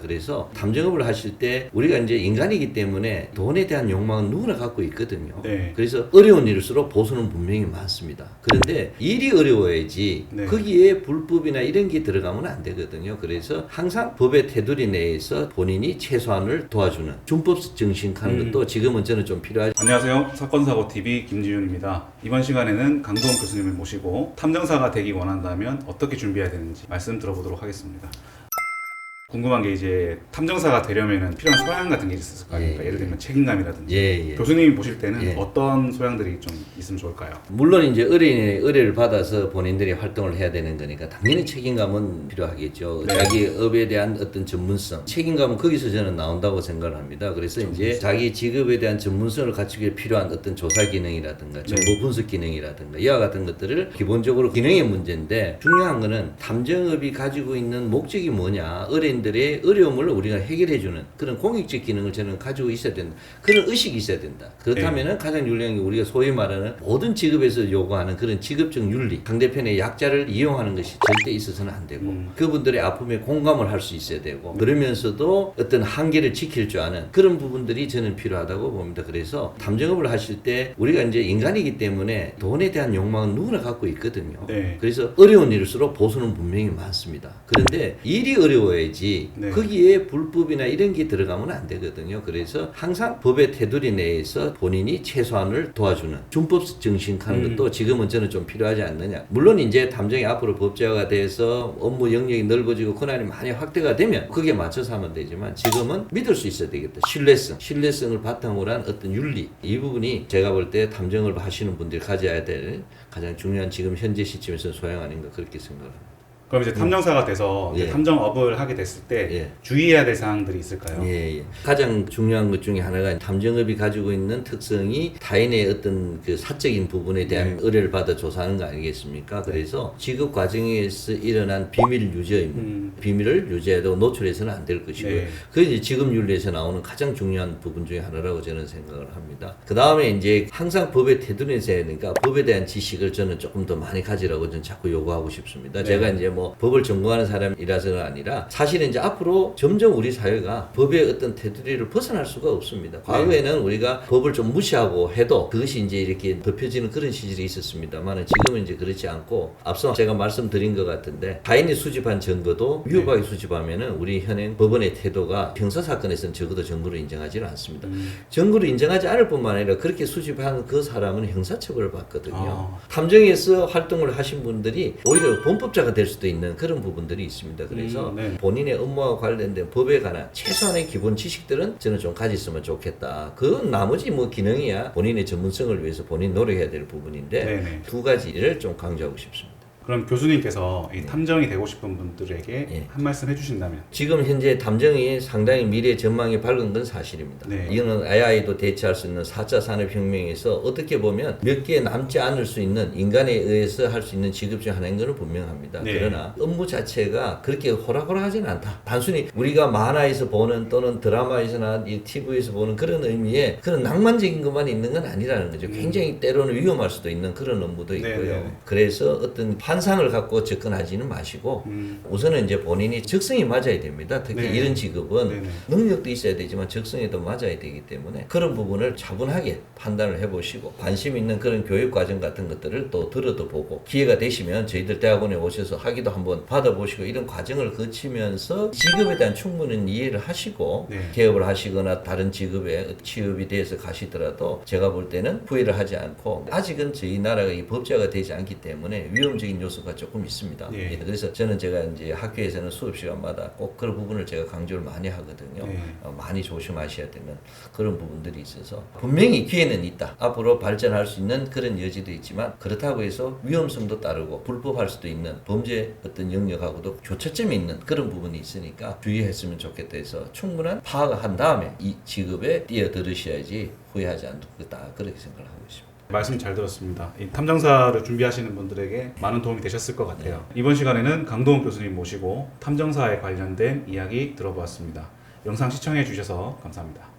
그래서 탐정업을 하실 때 우리가 이제 인간이기 때문에 돈에 대한 욕망은 누구나 갖고 있거든요. 네. 그래서 어려운 일일수록 보수는 분명히 많습니다. 그런데 일이 어려워야지 네. 거기에 불법이나 이런 게 들어가면 안 되거든요. 그래서 항상 법의 테두리 내에서 본인이 최소한을 도와주는 준법 정신하는 것도 지금은 저는 좀 필요하죠. 안녕하세요. 사건사고TV 김지윤입니다. 이번 시간에는 강도원 교수님을 모시고 탐정사가 되기 원한다면 어떻게 준비해야 되는지 말씀 들어보도록 하겠습니다. 궁금한 게 이제 탐정사가 되려면 필요한 소양 같은 게 있을 거 아닙니까? 예를 들면 책임감이라든지. 교수님이 보실 때는 어떤 소양들이 좀 있으면 좋을까요? 물론 이제 의뢰인의 의뢰를 받아서 본인들이 활동을 해야 되는 거니까 당연히 책임감은 필요하겠죠. 네. 자기 업에 대한 어떤 전문성, 책임감은 거기서 저는 나온다고 생각을 합니다. 그래서 이제 자기 직업에 대한 전문성을 갖추기에 필요한 어떤 조사 기능이라든가 정보 분석 기능이라든가 이와 같은 것들을 기본적으로 기능의 문제인데, 중요한 거는 탐정업이 가지고 있는 목적이 뭐냐, 의뢰인들의 어려움을 우리가 해결해주는 그런 공익적 기능을 저는 가지고 있어야 된다. 그런 의식이 있어야 된다. 그렇다면 가장 중요한 게 우리가 소위 말하는 모든 직업에서 요구하는 그런 직업적 윤리, 상대편의 약자를 이용하는 것이 절대 있어서는 안 되고 그분들의 아픔에 공감을 할 수 있어야 되고 그러면서도 어떤 한계를 지킬 줄 아는 그런 부분들이 저는 필요하다고 봅니다. 그래서 탐정업을 하실 때 우리가 이제 인간이기 때문에 돈에 대한 욕망은 누구나 갖고 있거든요. 그래서 어려운 일일수록 보수는 분명히 많습니다. 그런데 일이 어려워야지 거기에 불법이나 이런 게 들어가면 안 되거든요. 그래서 항상 법의 테두리 내에서 본인이 최소한을 도와주는 준법 정신하는 것도 지금은 저는 좀 필요하지 않느냐. 물론 이제 탐정이 앞으로 법제화가 돼서 업무 영역이 넓어지고 권한이 많이 확대가 되면 거기에 맞춰서 하면 되지만 지금은 믿을 수 있어야 되겠다. 신뢰성을 바탕으로 한 어떤 윤리, 이 부분이 제가 볼 때 탐정을 하시는 분들이 가져야 될 가장 중요한 지금 현재 시점에서 소양 아닌가 그렇게 생각합니다. 그럼 이제 탐정사가 돼서 이제 탐정업을 하게 됐을 때 주의해야 될 사항들이 있을까요? 가장 중요한 것 중에 하나가 탐정업이 가지고 있는 특성이 타인의 어떤 그 사적인 부분에 대한 의뢰를 받아 조사하는 거 아니겠습니까? 그래서 직업 과정에서 일어난 비밀 유지 의무, 비밀을 유지해도 노출해서는 안 될 것이고 그게 이제 직업윤리에서 나오는 가장 중요한 부분 중에 하나라고 저는 생각을 합니다. 그 다음에 이제 항상 법의 테두리에서 해야 되니까 법에 대한 지식을 저는 조금 더 많이 가지라고 저는 자꾸 요구하고 싶습니다. 제가 이제 뭐 법을 전공하는 사람이라서는 아니라 사실은 이제 앞으로 점점 우리 사회가 법의 어떤 테두리를 벗어날 수가 없습니다. 과거에는 우리가 법을 좀 무시하고 해도 그것이 이제 이렇게 덮여지는 그런 시절이 있었습니다만 지금은 이제 그렇지 않고 앞서 제가 말씀드린 것 같은데 타인이 수집한 증거도 위협하게 수집하면은 우리 현행 법원의 태도가 형사사건에서는 적어도 증거를 인정하지는 않습니다. 증거를 인정하지 않을 뿐만 아니라 그렇게 수집한 그 사람은 형사처벌을 받거든요. 탐정에서 활동을 하신 분들이 오히려 범법자가 될 수도 있는 그런 부분들이 있습니다. 그래서 본인의 업무와 관련된 법에 관한 최소한의 기본 지식들은 저는 좀 가졌으면 좋겠다. 그 나머지 뭐 기능이야 본인의 전문성을 위해서 본인 노력해야 될 부분인데 두 가지를 좀 강조하고 싶습니다. 그럼 교수님께서 이 탐정이 되고 싶은 분들에게 한 말씀 해주신다면? 지금 현재 탐정이 상당히 미래 전망이 밝은 건 사실입니다. 이거는 AI도 대체할 수 있는 4차 산업혁명에서 어떻게 보면 몇 개 남지 않을 수 있는 인간에 의해서 할 수 있는 직업 중 하나인 것은 분명합니다. 그러나 업무 자체가 그렇게 호락호락하지는 않다. 단순히 우리가 만화에서 보는 또는 드라마에서나 이 TV에서 보는 그런 의미의 그런 낭만적인 것만 있는 건 아니라는 거죠. 굉장히 때로는 위험할 수도 있는 그런 업무도 있고요. 그래서 어떤 환상을 갖고 접근하지는 마시고 우선은 이제 본인이 적성이 맞아야 됩니다. 특히 이런 직업은 능력도 있어야 되지만 적성에도 맞아야 되기 때문에 그런 부분을 차분하게 판단을 해보시고 관심 있는 그런 교육 과정 같은 것들을 또 들어도 보고 기회가 되시면 저희들 대학원에 오셔서 학위도 한번 받아보시고 이런 과정을 거치면서 직업에 대한 충분한 이해를 하시고 개업을 하시거나 다른 직업에 취업이 돼서 가시더라도 제가 볼 때는 후회를 하지 않고 아직은 저희 나라가 이 법제화가 되지 않기 때문에 위험적인 요소가 조금 있습니다. 그래서 저는 제가 이제 학교에서는 수업 시간마다 꼭 그런 부분을 제가 강조를 많이 하거든요. 많이 조심하셔야 되는 그런 부분들이 있어서 분명히 기회는 있다. 앞으로 발전할 수 있는 그런 여지도 있지만 그렇다고 해서 위험성도 따르고 불법할 수도 있는 범죄 어떤 영역하고도 교차점이 있는 그런 부분이 있으니까 주의했으면 좋겠다 해서 충분한 파악을 한 다음에 이 직업에 뛰어들으셔야지 후회하지 않겠다. 그렇게 생각을 하고 있습니다. 말씀 잘 들었습니다. 이 탐정사를 준비하시는 분들에게 많은 도움이 되셨을 것 같아요. 이번 시간에는 강도원 교수님 모시고 탐정사에 관련된 이야기 들어보았습니다. 영상 시청해 주셔서 감사합니다.